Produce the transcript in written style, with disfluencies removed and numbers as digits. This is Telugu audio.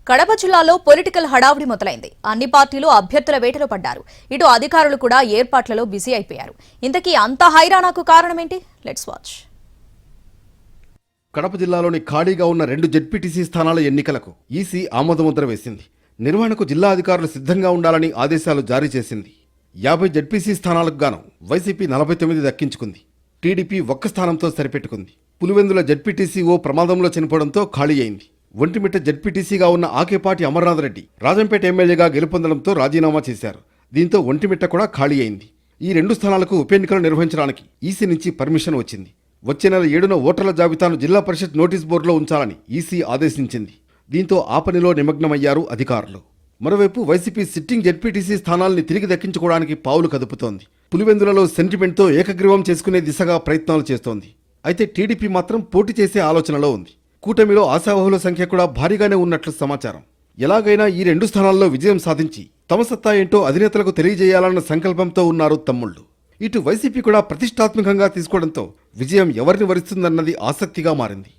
కడప జిల్లాలో పొలిటికల్ హడావుడి మొదలైంది. అన్ని పార్టీలు అభ్యర్థుల వేటలో పడ్డారు. ఇటు అధికారులు కూడా ఏర్పాట్లలో బిజీ అయిపోయారు. ఇంతకీ అంత హైరాణాకు కారణమేంటి? Let's watch. కడప జిల్లాలోని ఖాళీగా ఉన్న 2 జెడ్పీటీసీ స్థానాల ఎన్నికలకు ఈసీ ఆమోదముద్ర వేసింది. నిర్వహణకు జిల్లా అధికారులు సిద్ధంగా ఉండాలని ఆదేశాలు జారీ చేసింది. 50 జెడ్పీసీ స్థానాలకు గాను వైసీపీ 49 దక్కించుకుంది. టీడీపీ 1 స్థానంతో సరిపెట్టుకుంది. పులివెందుల జెడ్పీటీసీ ఓ ప్రమాదంలో చనిపోవడంతో ఖాళీ అయింది. ఒంటిమిట్ట జెడ్పీటీసీగా ఉన్న ఆకేపాటి అమర్నాథ్ రెడ్డి రాజంపేట ఎమ్మెల్యేగా గెలుపొందడంతో రాజీనామా చేశారు. దీంతో ఒంటిమిట్ట కూడా ఖాళీ అయింది. ఈ 2 స్థానాలకు ఉప ఎన్నికలు నిర్వహించడానికి ఈసీ నుంచి పర్మిషన్ వచ్చింది. వచ్చే నెల 7న ఓటర్ల జాబితాను జిల్లా పరిషత్ నోటీస్ బోర్డులో ఉంచాలని ఈసీ ఆదేశించింది. దీంతో ఆ పనిలో నిమగ్నమయ్యారు అధికారులు. మరోవైపు వైసీపీ సిట్టింగ్ జెడ్పీటీసీ స్థానాల్ని తిరిగి దక్కించుకోవడానికి పావులు కదుపుతోంది. పులివెందులలో సెంటిమెంట్తో ఏకగ్రీవం చేసుకునే దిశగా ప్రయత్నాలు చేస్తోంది. అయితే టీడీపీ మాత్రం పోటీ చేసే ఆలోచనలో ఉంది. కూటమిలో ఆశావహుల సంఖ్య కూడా భారీగానే ఉన్నట్లు సమాచారం. ఎలాగైనా ఈ 2 స్థానాల్లో విజయం సాధించి తమ సత్తా ఏంటో అధినేతలకు తెలియజేయాలన్న సంకల్పంతో ఉన్నారు తమ్ముళ్లు. ఇటు వైసీపీ కూడా ప్రతిష్టాత్మకంగా తీసుకోవడంతో విజయం ఎవరిని వరిస్తుందన్నది ఆసక్తిగా మారింది.